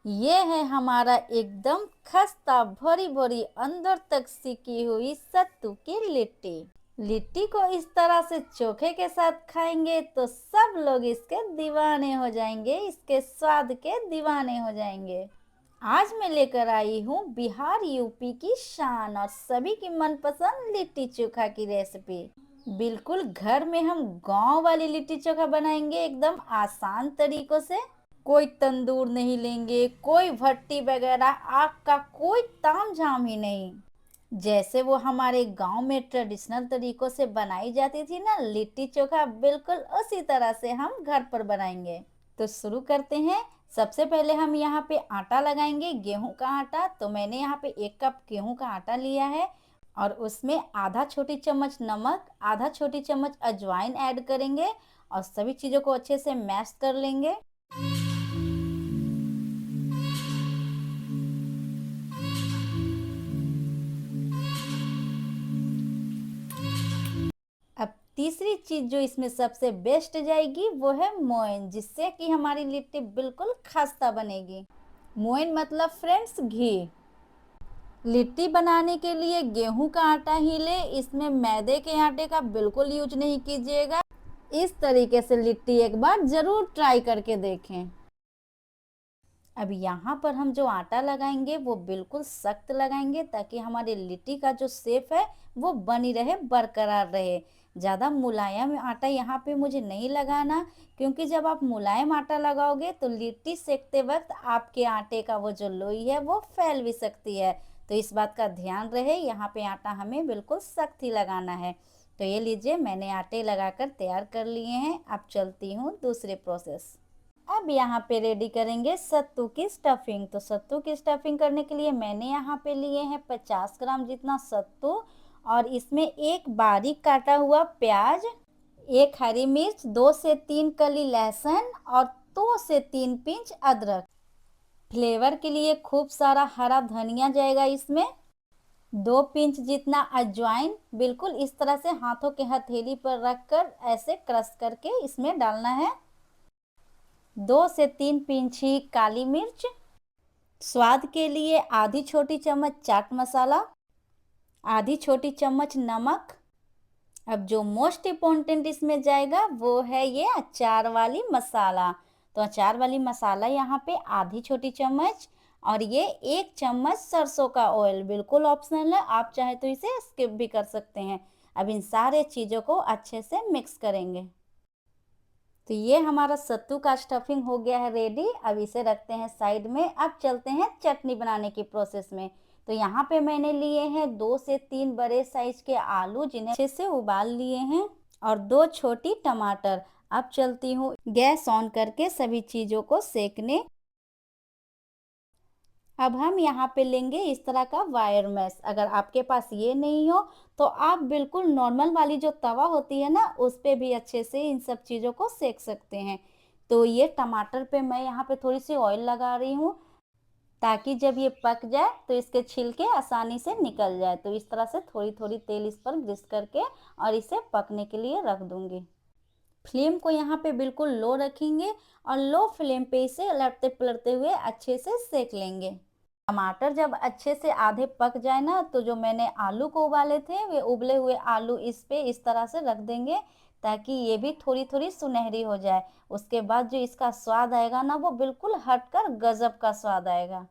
ये है हमारा एकदम खस्ता भरी भरी अंदर तक सिकी हुई सत्तू की लिट्टी। लिट्टी को इस तरह से चोखे के साथ खाएंगे तो सब लोग इसके दीवाने हो जाएंगे, इसके स्वाद के दीवाने हो जाएंगे। आज मैं लेकर आई हूँ बिहार यूपी की शान और सभी की मनपसंद लिट्टी चोखा की रेसिपी। बिल्कुल घर में हम गांव वाली लिट्टी चोखा बनाएंगे एकदम आसान तरीकों से। कोई तंदूर नहीं लेंगे, कोई भट्टी वगैरह, आग का कोई तामझाम ही नहीं। जैसे वो हमारे गांव में ट्रेडिशनल तरीकों से बनाई जाती थी ना लिट्टी चोखा, बिल्कुल उसी तरह से हम घर पर बनाएंगे। तो शुरू करते हैं। सबसे पहले हम यहाँ पे आटा लगाएंगे, गेहूं का आटा। तो मैंने यहाँ पे 1 कप गेहूं का आटा लिया है और उसमें आधा छोटी चम्मच नमक, आधा छोटी चम्मच अजवाइन ऐड करेंगे और सभी चीज़ों को अच्छे से मैश कर लेंगे। अब तीसरी चीज जो इसमें सबसे बेस्ट जाएगी वो है मोइन, जिससे कि हमारी लिट्टी बिल्कुल खस्ता बनेगी। मोइन मतलब फ्रेंड्स घी। लिट्टी बनाने के लिए गेहूं का आटा ही ले, इसमें मैदे के आटे का बिल्कुल यूज नहीं कीजिएगा। इस तरीके से लिट्टी एक बार जरूर ट्राई करके देखें। अब यहाँ पर हम जो आटा लगाएंगे वो बिल्कुल सख्त लगाएंगे ताकि हमारी लिट्टी का जो शेप है वो बनी रहे, बरकरार रहे। ज़्यादा मुलायम आटा यहाँ पे मुझे नहीं लगाना, क्योंकि जब आप मुलायम आटा लगाओगे तो लिट्टी सेकते वक्त आपके आटे का वो जो लोई है वो फैल भी सकती है। तो इस बात का ध्यान रहे, यहाँ पे आटा हमें बिल्कुल सख्त ही लगाना है। तो ये लीजिए, मैंने आटे लगाकर तैयार कर लिए हैं। अब चलती हूँ दूसरे प्रोसेस। अब यहाँ पे रेडी करेंगे सत्तू की स्टफिंग। तो सत्तू की स्टफिंग करने के लिए मैंने यहाँ पे लिए हैं 50 ग्राम जितना सत्तू और इसमें एक बारीक काटा हुआ प्याज, एक हरी मिर्च, 2 से 3 कली लहसुन और 2 से 3 पिंच अदरक। फ्लेवर के लिए खूब सारा हरा धनिया जाएगा इसमें। 2 पिंच जितना अजवाइन, बिल्कुल इस तरह से हाथों के हथेली पर रखकर ऐसे क्रश करके इसमें डालना है। 2 से 3 पिंच ही काली मिर्च। स्वाद के लिए आधी छोटी चम्मच चाट मसाला, आधी छोटी चम्मच नमक। अब जो मोस्ट इम्पोर्टेंट इसमें जाएगा वो है ये अचार वाली मसाला। तो अचार वाली मसाला यहाँ पे आधी छोटी चम्मच और ये 1 चम्मच सरसों का ऑयल, बिल्कुल ऑप्शनल है, आप चाहे तो इसे स्किप भी कर सकते हैं। अब इन सारे चीज़ों को अच्छे से मिक्स करेंगे। तो ये हमारा सत्तू का स्टफिंग हो गया है रेडी। अब इसे रखते हैं साइड में। अब चलते हैं चटनी बनाने की प्रोसेस में। तो यहाँ पे मैंने लिए हैं 2 से 3 बड़े साइज के आलू, जिन्हें अच्छे से उबाल लिए हैं, और 2 छोटी टमाटर। अब चलती हूँ गैस ऑन करके सभी चीज़ों को सेकने। अब हम यहाँ पे लेंगे इस तरह का वायर मैश। अगर आपके पास ये नहीं हो तो आप बिल्कुल नॉर्मल वाली जो तवा होती है ना उस पे भी अच्छे से इन सब चीज़ों को सेक सकते हैं। तो ये टमाटर पे मैं यहाँ पे थोड़ी सी ऑयल लगा रही हूँ ताकि जब ये पक जाए तो इसके छिलके आसानी से निकल जाए। तो इस तरह से थोड़ी थोड़ी तेल इस पर ग्रीस करके और इसे पकने के लिए रख दूंगी। फ्लेम को यहाँ पे बिल्कुल लो रखेंगे और लो फ्लेम पे इसे उलटते पलटते हुए अच्छे से सेक लेंगे। टमाटर जब अच्छे से आधे पक जाए ना तो जो मैंने आलू को उबाले थे वे उबले हुए आलू इस पे इस तरह से रख देंगे ताकि ये भी थोड़ी थोड़ी सुनहरी हो जाए। उसके बाद जो इसका स्वाद आएगा ना वो बिल्कुल हटकर गजब का स्वाद आएगा।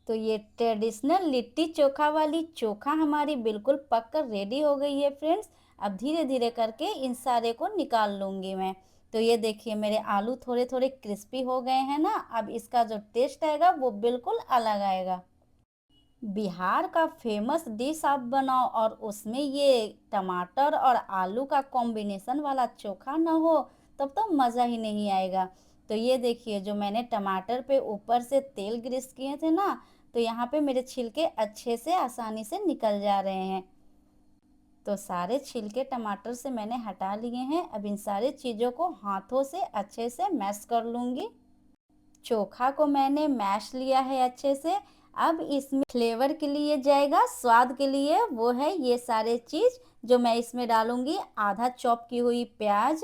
तो ये ट्रेडिशनल लिट्टी चोखा वाली चोखा हमारी बिल्कुल पक कर रेडी हो गई है फ्रेंड्स। अब धीरे धीरे करके इन सारे को निकाल लूँगी मैं। तो ये देखिए मेरे आलू थोड़े थोड़े क्रिस्पी हो गए हैं ना। अब इसका जो टेस्ट आएगा वो बिल्कुल अलग आएगा। बिहार का फेमस डिश आप बनाओ और उसमें ये टमाटर और आलू का कॉम्बिनेशन वाला चोखा ना हो तब तो मज़ा ही नहीं आएगा। तो ये देखिए जो मैंने टमाटर पे ऊपर से तेल ग्रीस किए थे ना, तो यहाँ पे मेरे छिलके अच्छे से आसानी से निकल जा रहे हैं। तो सारे छिलके टमाटर से मैंने हटा लिए हैं। अब इन सारी चीज़ों को हाथों से अच्छे से मैश कर लूँगी। चोखा को मैंने मैश लिया है अच्छे से। अब इसमें फ्लेवर के लिए जाएगा, स्वाद के लिए वो है ये सारे चीज़ जो मैं इसमें डालूंगी। आधा चॉप की हुई प्याज,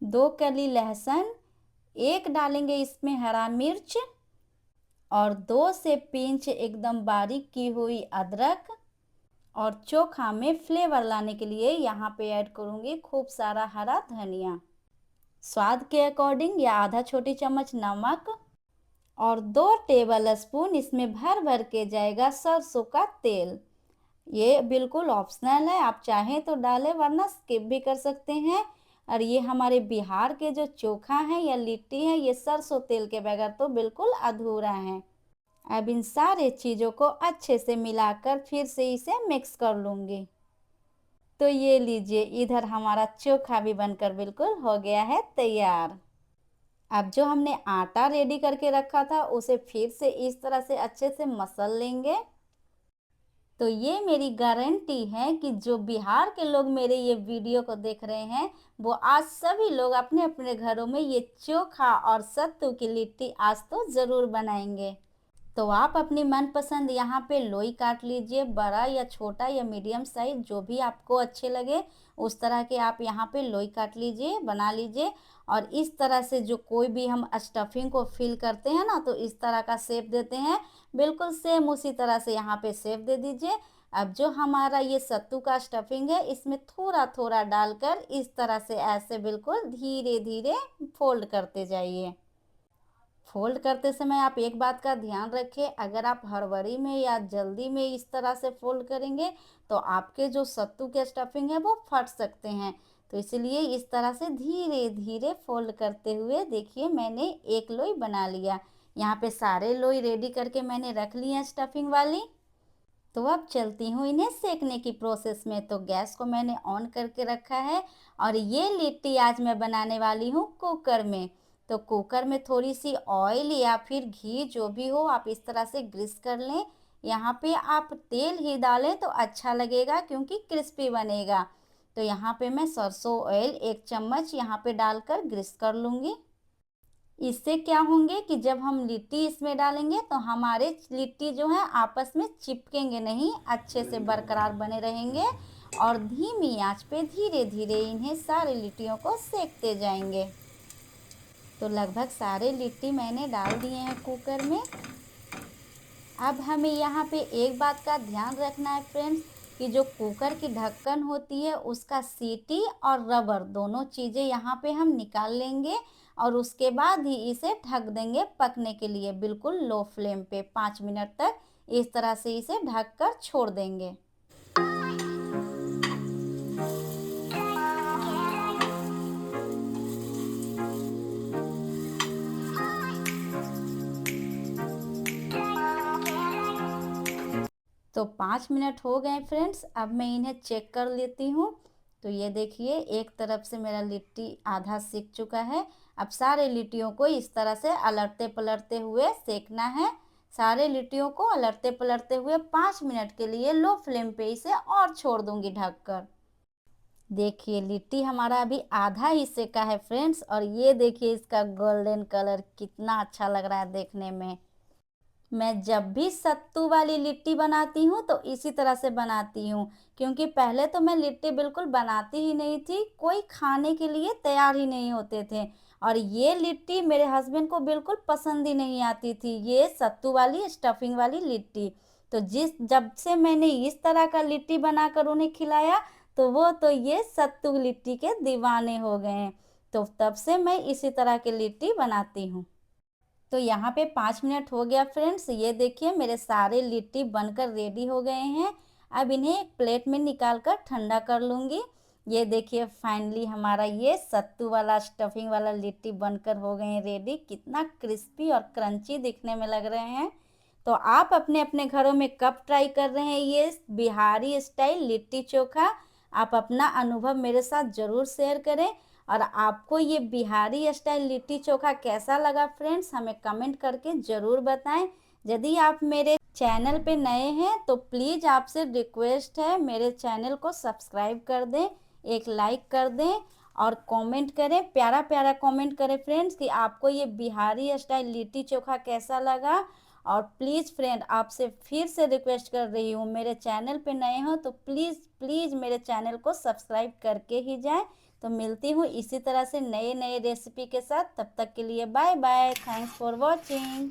2 कली लहसुन, एक डालेंगे इसमें हरा मिर्च और 2 से पिंच एकदम बारीक की हुई अदरक। और चोखा में फ्लेवर लाने के लिए यहाँ पे ऐड करूँगी खूब सारा हरा धनिया, स्वाद के अकॉर्डिंग या आधा छोटी चम्मच नमक और 2 टेबल स्पून इसमें भर भर के जाएगा सरसों का तेल। ये बिल्कुल ऑप्शनल है, आप चाहें तो डालें वरना स्किप भी कर सकते हैं। और ये हमारे बिहार के जो चोखा है या लिट्टी है, ये सरसों तेल के बगैर तो बिल्कुल अधूरा है। अब इन सारे चीज़ों को अच्छे से मिलाकर फिर से इसे मिक्स कर लूँगी। तो ये लीजिए, इधर हमारा चोखा भी बनकर बिल्कुल हो गया है तैयार। अब जो हमने आटा रेडी करके रखा था उसे फिर से इस तरह से अच्छे से मसल लेंगे। तो ये मेरी गारंटी है कि जो बिहार के लोग मेरे ये वीडियो को देख रहे हैं, वो आज सभी लोग अपने अपने घरों में ये चोखा और सत्तू की लिट्टी आज तो ज़रूर बनाएंगे। तो आप अपनी मनपसंद यहाँ पे लोई काट लीजिए, बड़ा या छोटा या मीडियम साइज जो भी आपको अच्छे लगे उस तरह के आप यहाँ पे लोई काट लीजिए, बना लीजिए। और इस तरह से जो कोई भी हम स्टफिंग को फिल करते हैं ना, तो इस तरह का शेप देते हैं, बिल्कुल सेम उसी तरह से यहाँ पे शेप दे दीजिए। अब जो हमारा ये सत्तू का स्टफिंग है, इसमें थोड़ा थोड़ा डालकर इस तरह से ऐसे बिल्कुल धीरे धीरे फोल्ड करते जाइए। फोल्ड करते समय आप एक बात का ध्यान रखें, अगर आप हड़बड़ी में या जल्दी में इस तरह से फोल्ड करेंगे तो आपके जो सत्तू के स्टफिंग है वो फट सकते हैं। तो इसलिए इस तरह से धीरे धीरे फोल्ड करते हुए देखिए मैंने एक लोई बना लिया। यहाँ पे सारे लोई रेडी करके मैंने रख ली है स्टफिंग वाली। तो अब चलती हूँ इन्हें सेकने की प्रोसेस में। तो गैस को मैंने ऑन करके रखा है और ये लिट्टी आज मैं बनाने वाली हूँ कुकर में। तो कुकर में थोड़ी सी ऑयल या फिर घी जो भी हो आप इस तरह से ग्रीस कर लें। यहाँ पे आप तेल ही डालें तो अच्छा लगेगा क्योंकि क्रिस्पी बनेगा। तो यहाँ पे मैं सरसों ऑयल 1 चम्मच यहाँ पे डालकर ग्रीस कर लूँगी। इससे क्या होंगे कि जब हम लिट्टी इसमें डालेंगे तो हमारे लिट्टी जो है आपस में चिपकेंगे नहीं, अच्छे से बरकरार बने रहेंगे। और धीमी आंच पे धीरे धीरे इन्हें सारे लिट्टियों को सेकते जाएंगे। तो लगभग सारे लिट्टी मैंने डाल दिए हैं कुकर में। अब हमें यहाँ पे एक बात का ध्यान रखना है फ्रेंड्स, कि जो कुकर की ढक्कन होती है उसका सीटी और रबर दोनों चीज़ें यहाँ पे हम निकाल लेंगे और उसके बाद ही इसे ढक देंगे पकने के लिए बिल्कुल लो फ्लेम पे 5 मिनट तक इस तरह से इसे ढक कर छोड़ देंगे। तो 5 मिनट हो गए फ्रेंड्स, अब मैं इन्हें चेक कर लेती हूँ। तो ये देखिए एक तरफ से मेरा लिट्टी आधा सिक चुका है। अब सारे लिट्टियों को इस तरह से अलटते पलटते हुए सेकना है। सारे लिट्टियों को अलटते पलटते हुए 5 मिनट के लिए लो फ्लेम पे इसे और छोड़ दूंगी ढककर। देखिए लिट्टी हमारा अभी आधा ही सेका है फ्रेंड्स, और ये देखिए इसका गोल्डन कलर कितना अच्छा लग रहा है देखने में। मैं जब भी सत्तू वाली लिट्टी बनाती हूँ तो इसी तरह से बनाती हूँ, क्योंकि पहले तो मैं लिट्टी बिल्कुल बनाती ही नहीं थी, कोई खाने के लिए तैयार ही नहीं होते थे। और ये लिट्टी मेरे हस्बैंड को बिल्कुल पसंद ही नहीं आती थी, ये सत्तू वाली स्टफिंग वाली लिट्टी। तो जब से मैंने इस तरह का लिट्टी बनाकर उन्हें खिलाया तो वो तो ये सत्तू लिट्टी के दीवाने हो गए हैं। तो तब से मैं इसी तरह की लिट्टी बनाती हूँ। तो यहाँ पे 5 मिनट हो गया फ्रेंड्स, ये देखिए मेरे सारे लिट्टी बनकर रेडी हो गए हैं। अब इन्हें एक प्लेट में निकाल कर ठंडा कर लूँगी। ये देखिए फाइनली हमारा ये सत्तू वाला स्टफिंग वाला लिट्टी बनकर हो गए हैं रेडी। कितना क्रिस्पी और क्रंची दिखने में लग रहे हैं। तो आप अपने अपने घरों में कब ट्राई कर रहे हैं ये बिहारी स्टाइल लिट्टी चोखा, आप अपना अनुभव मेरे साथ ज़रूर शेयर करें। और आपको ये बिहारी स्टाइल लिट्टी चोखा कैसा लगा फ्रेंड्स, हमें कमेंट करके ज़रूर बताएं। यदि आप मेरे चैनल पे नए हैं तो प्लीज़ आपसे रिक्वेस्ट है मेरे चैनल को सब्सक्राइब कर दें, एक लाइक कर दें और कमेंट करें, प्यारा प्यारा कमेंट करें फ्रेंड्स कि आपको ये बिहारी स्टाइल लिट्टी चोखा कैसा लगा। और प्लीज़ फ्रेंड आपसे फिर से रिक्वेस्ट कर रही हूँ, मेरे चैनल पे नए हो तो प्लीज़ प्लीज़ मेरे चैनल को सब्सक्राइब करके ही जाएं, तो मिलती हूँ इसी तरह से नए नए रेसिपी के साथ। तब तक के लिए bye bye. Thanks for watching.